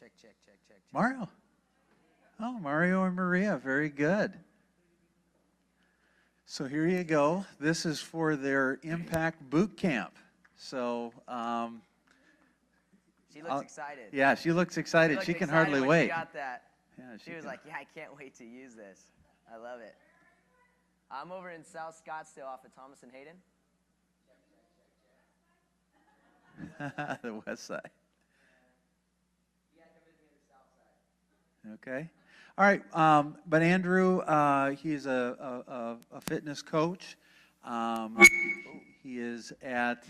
Check, check, check, check, check. Mario. Oh, Mario and Maria, very good. So here you go. This is for their Impact Boot Camp. So, she looks excited. Yeah, she looks excited. She can hardly wait. She got that. Yeah, she was like, yeah, I can't wait to use this. I love it. I'm over in South Scottsdale off of Thomas and Hayden. The west side. Yeah, come visit me on the south side. Okay. All right. But Andrew, he's a fitness coach. He is at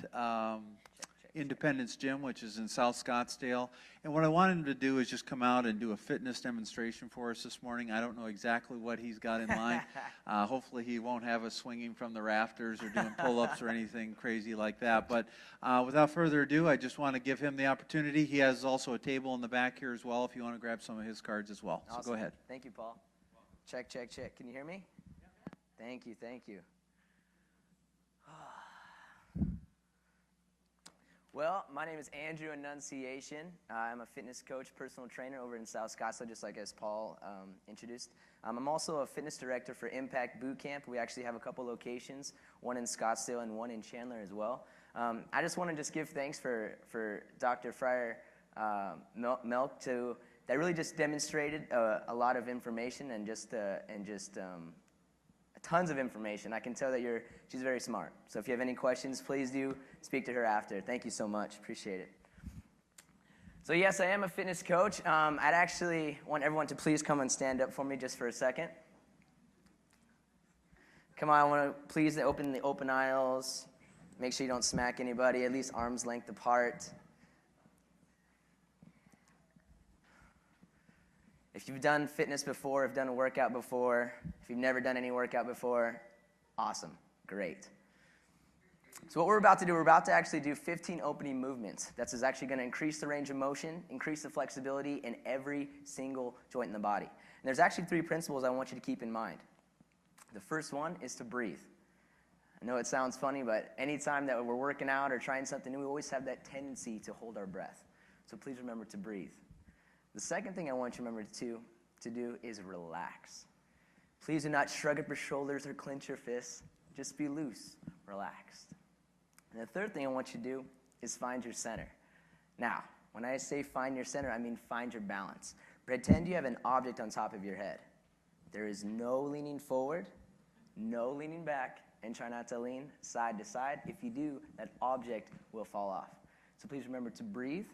Independence Gym, which is in South Scottsdale. And what I want him to do is just come out and do a fitness demonstration for us this morning. I don't know exactly what he's got in mind. Hopefully he won't have us swinging from the rafters or doing pull-ups or anything crazy like that. But without further ado, I just want to give him the opportunity. He has also a table in the back here as well if you want to grab some of his cards as well. Awesome. So go ahead. Thank you, Paul. Check, check, check. Can you hear me? Yeah. Thank you, thank you. Well, my name is Andrew Anunciation. I'm a fitness coach, personal trainer over in South Scottsdale, just like as Paul introduced. I'm also a fitness director for Impact Boot Camp. We actually have a couple locations, one in Scottsdale and one in Chandler as well. I just want to give thanks for Dr. Fryer Melk that really just demonstrated a lot of information and just tons of information. I can tell that she's very smart. So if you have any questions, please do speak to her after. Thank you so much. Appreciate it. So yes, I am a fitness coach. I'd actually want everyone to please come and stand up for me just for a second. Come on, I want to please open the open aisles. Make sure you don't smack anybody, at least arm's length apart. If you've done fitness before, if you've done a workout before, if you've never done any workout before, awesome, great. So what we're about to do, we're about to actually do 15 opening movements. That's actually going to increase the range of motion, increase the flexibility in every single joint in the body. And there's actually 3 principles I want you to keep in mind. The first one is to breathe. I know it sounds funny, but anytime that we're working out or trying something new, we always have that tendency to hold our breath. So please remember to breathe. The second thing I want you to remember to do is relax. Please do not shrug up your shoulders or clench your fists. Just be loose, relaxed. And the third thing I want you to do is find your center. Now, when I say find your center, I mean find your balance. Pretend you have an object on top of your head. There is no leaning forward, no leaning back, and try not to lean side to side. If you do, that object will fall off. So please remember to breathe,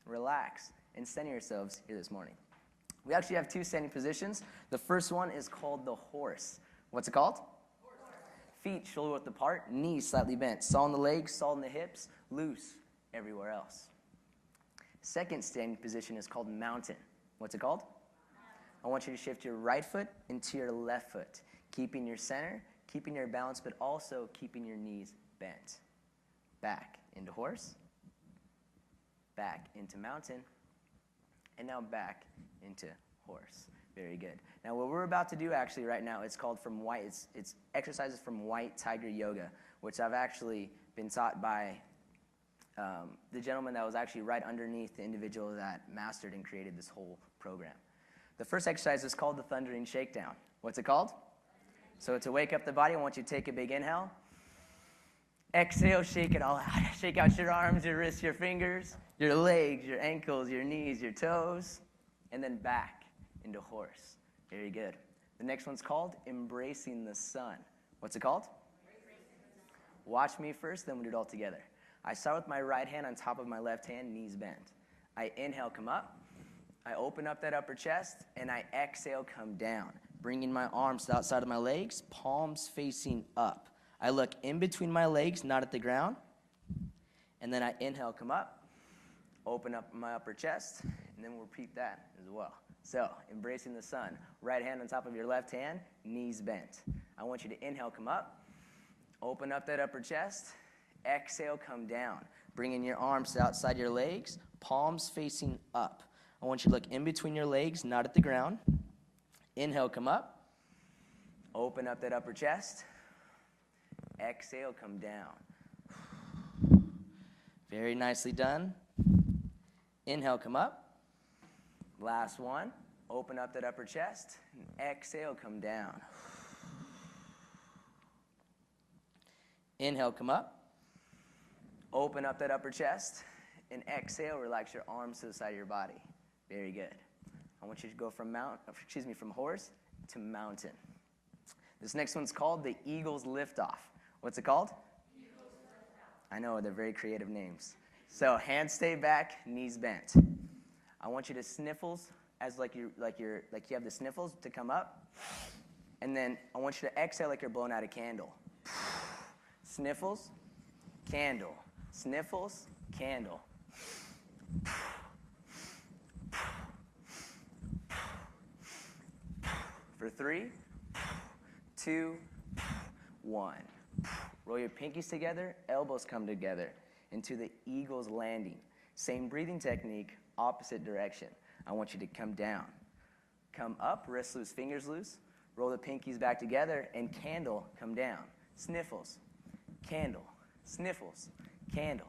relax, and center yourselves here this morning. We actually have 2 standing positions. The first one is called the horse. What's it called? Horse. Feet shoulder width apart, knees slightly bent. Saw in the legs, saw in the hips, loose everywhere else. Second standing position is called mountain. What's it called? I want you to shift your right foot into your left foot, keeping your center, keeping your balance, but also keeping your knees bent. Back into horse, back into mountain, and now back into horse. Very good. Now what we're about to do actually right now, it's called from white, it's exercises from White Tiger Yoga, which I've actually been taught by the gentleman that was actually right underneath the individual that mastered and created this whole program. The first exercise is called the Thundering Shakedown. What's it called? So to wake up the body, I want you to take a big inhale. Exhale, shake it all out. Shake out your arms, your wrists, your fingers, your legs, your ankles, your knees, your toes, and then back into horse. Very good. The next one's called Embracing the Sun. What's it called? Watch me first, then we'll do it all together. I start with my right hand on top of my left hand, knees bent. I inhale, come up. I open up that upper chest, and I exhale, come down. Bringing my arms to the outside of my legs, palms facing up. I look in between my legs, not at the ground. And then I inhale, come up, open up my upper chest, and then we'll repeat that as well. So, embracing the sun. Right hand on top of your left hand, knees bent. I want you to inhale, come up, open up that upper chest, exhale, come down. Bringing your arms to outside your legs, palms facing up. I want you to look in between your legs, not at the ground. Inhale, come up, open up that upper chest. Exhale, come down. Very nicely done. Inhale, come up. Last one. Open up that upper chest. And exhale, come down. Inhale, come up. Open up that upper chest. And exhale, relax your arms to the side of your body. Very good. I want you to go from horse to mountain. This next one's called the Eagle's Liftoff. What's it called? Eagle's Liftoff. I know, they're very creative names. So hands stay back, knees bent. I want you to sniffles as like you have the sniffles to come up. And then I want you to exhale like you're blowing out a candle. Sniffles, candle. Sniffles, candle. For 3, 2, 1. Roll your pinkies together, elbows come together into the Eagle's Landing. Same breathing technique, opposite direction. I want you to come down. Come up, wrists loose, fingers loose. Roll the pinkies back together, and candle, come down. Sniffles, candle, sniffles, candle.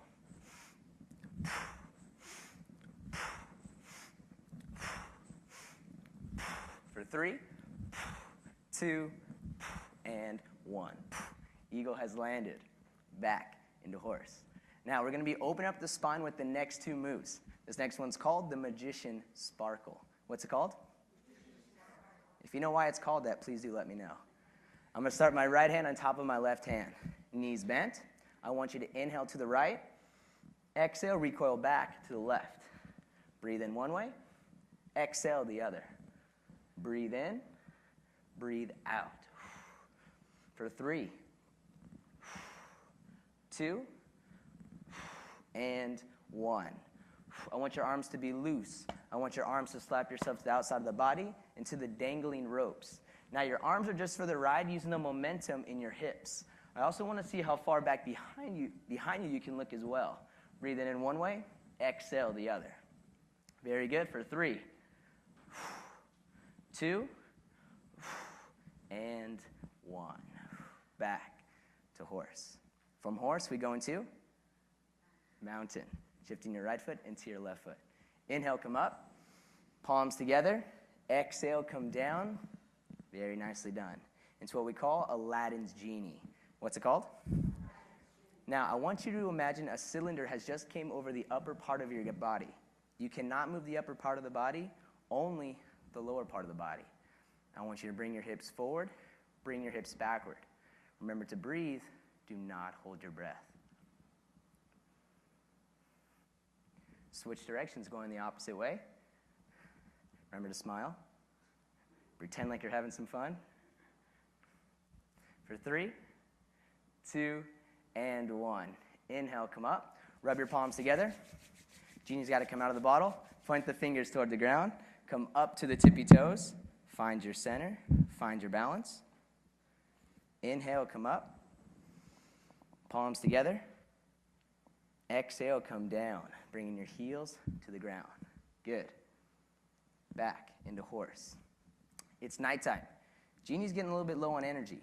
For 3, 2, and 1. Eagle has landed. Back into horse. Now we're going to be opening up the spine with the next 2 moves. This next one's called the Magician Sparkle. What's it called? If you know why it's called that, please do let me know. I'm going to start my right hand on top of my left hand. Knees bent. I want you to inhale to the right. Exhale, recoil back to the left. Breathe in one way. Exhale the other. Breathe in. Breathe out. For 3, 2, and 1. I want your arms to be loose. I want your arms to slap yourself to the outside of the body into the dangling ropes. Now your arms are just for the ride, using the momentum in your hips. I also want to see how far back behind you can look as well. Breathe in one way, exhale the other. Very good. For 3, 2, and 1. Back to horse. From horse, we go into mountain. Shifting your right foot into your left foot. Inhale, come up. Palms together. Exhale, come down. Very nicely done. It's what we call Aladdin's Genie. What's it called? Now, I want you to imagine a cylinder has just came over the upper part of your body. You cannot move the upper part of the body, only the lower part of the body. I want you to bring your hips forward, bring your hips backward. Remember to breathe. Do not hold your breath. Switch directions, going the opposite way. Remember to smile. Pretend like you're having some fun. For 3, 2, and 1. Inhale, come up. Rub your palms together. Genie's got to come out of the bottle. Point the fingers toward the ground. Come up to the tippy toes. Find your center. Find your balance. Inhale, come up. Palms together. Exhale, come down, bringing your heels to the ground. Good. Back into horse. It's nighttime. Genie's getting a little bit low on energy.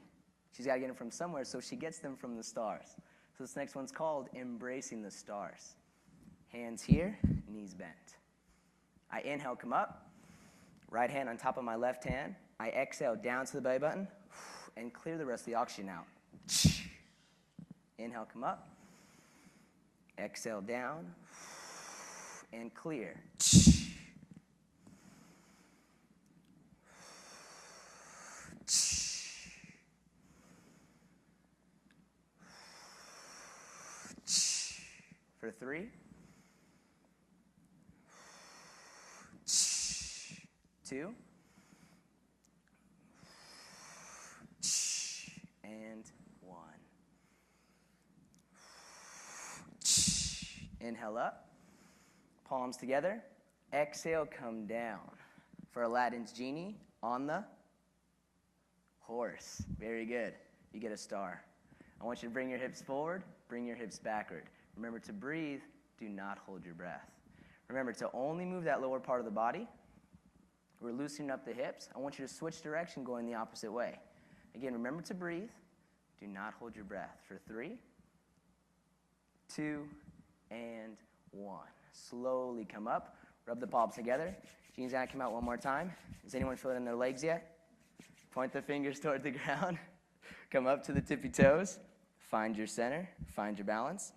She's got to get them from somewhere, so she gets them from the stars. So this next one's called Embracing the Stars. Hands here, knees bent. I inhale, come up. Right hand on top of my left hand. I exhale down to the belly button and clear the rest of the oxygen out. Inhale, come up. Exhale down and clear. For 3, 2, and 1. Inhale up, palms together. Exhale, come down. For Aladdin's Genie, on the horse. Very good. You get a star. I want you to bring your hips forward, bring your hips backward. Remember to breathe. Do not hold your breath. Remember to only move that lower part of the body. We're loosening up the hips. I want you to switch direction, going the opposite way. Again, remember to breathe. Do not hold your breath. For 3, 2, and 1. Slowly come up. Rub the palms together. Gene's gonna come out one more time. Does anyone feel it in their legs yet? Point the fingers toward the ground. Come up to the tippy toes. Find your center. Find your balance.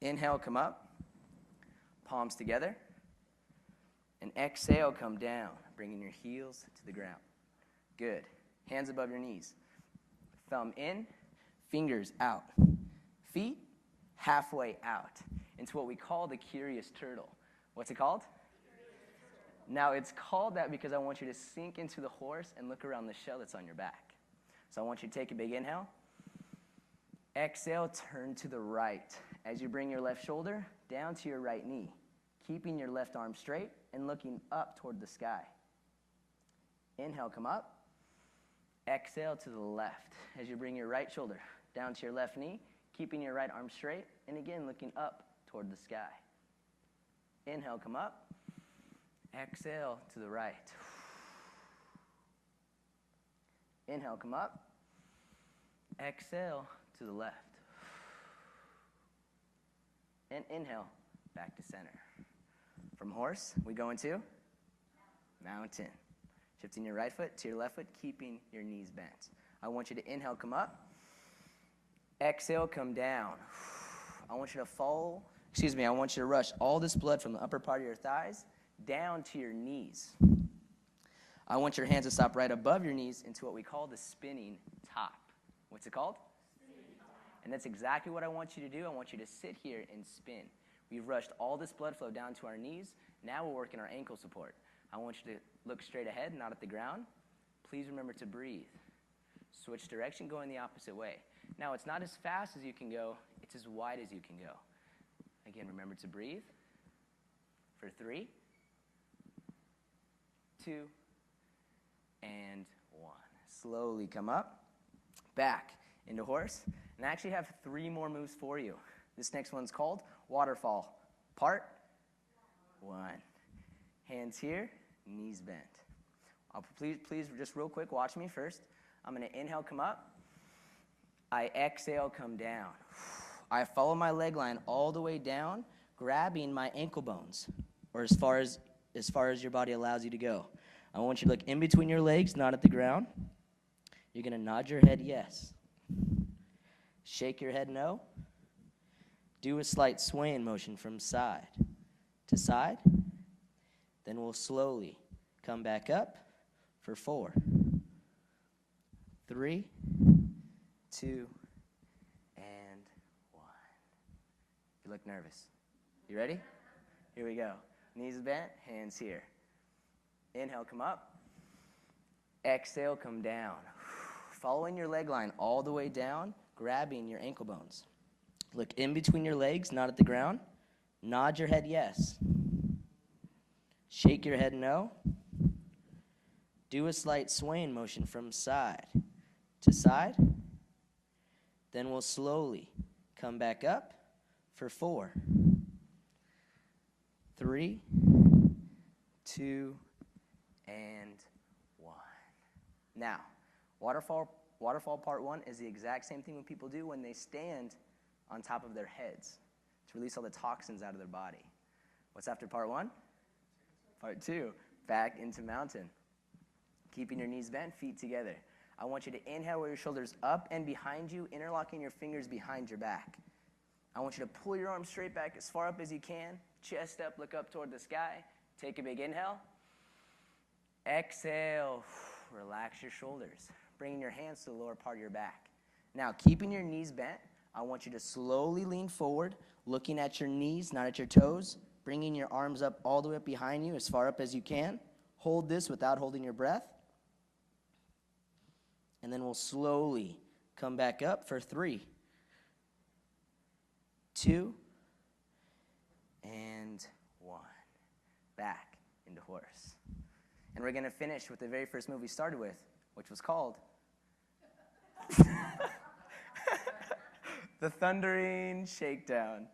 Inhale, come up. Palms together. And exhale, come down, bringing your heels to the ground. Good. Hands above your knees. Thumb in, fingers out. Feet halfway out into what we call the curious turtle. What's it called? Now, it's called that because I want you to sink into the horse and look around the shell that's on your back. So I want you to take a big inhale. Exhale, turn to the right. As you bring your left shoulder down to your right knee, keeping your left arm straight and looking up toward the sky. Inhale, come up. Exhale to the left. As you bring your right shoulder down to your left knee, keeping your right arm straight, and again, looking up toward the sky. Inhale, come up. Exhale to the right. Inhale, come up. Exhale to the left. And inhale, back to center. From horse, we go into mountain. Shifting your right foot to your left foot, keeping your knees bent. I want you to inhale, come up. Exhale, come down. I want you to rush all this blood from the upper part of your thighs down to your knees. I want your hands to stop right above your knees into what we call the spinning top. What's it called? And that's exactly what I want you to do. I want you to sit here and spin. We've rushed all this blood flow down to our knees. Now we're working our ankle support. I want you to look straight ahead, not at the ground. Please remember to breathe. Switch direction, going the opposite way. Now, it's not as fast as you can go. It's as wide as you can go. Again, remember to breathe. For 3, 2, and 1. Slowly come up, back into horse. And I actually have 3 more moves for you. This next one's called waterfall. Part 1. Hands here, knees bent. Please, just real quick, watch me first. I'm going to inhale, come up. I exhale, come down. I follow my leg line all the way down, grabbing my ankle bones, or as far as your body allows you to go. I want you to look in between your legs, not at the ground. You're going to nod your head yes. Shake your head no. Do a slight swaying motion from side to side. Then we'll slowly come back up for 4, 3, 2, and 1. You look nervous. You ready? Here we go. Knees bent, hands here. Inhale, come up. Exhale, come down. Following your leg line all the way down, grabbing your ankle bones. Look in between your legs, not at the ground. Nod your head yes. Shake your head no. Do a slight swaying motion from side to side. Then we'll slowly come back up for 4, 3, 2, and 1. Now, waterfall part 1 is the exact same thing what people do when they stand on top of their heads to release all the toxins out of their body. What's after part 1? Part 2, back into mountain. Keeping your knees bent, feet together. I want you to inhale with your shoulders up and behind you, interlocking your fingers behind your back. I want you to pull your arms straight back as far up as you can, chest up, look up toward the sky. Take a big inhale. Exhale, relax your shoulders, bringing your hands to the lower part of your back. Now, keeping your knees bent, I want you to slowly lean forward, looking at your knees, not at your toes, bringing your arms up all the way up behind you, as far up as you can. Hold this without holding your breath. And then we'll slowly come back up for 3, 2, and 1. Back into horse. And we're going to finish with the very first move we started with, which was called the Thundering Shakedown.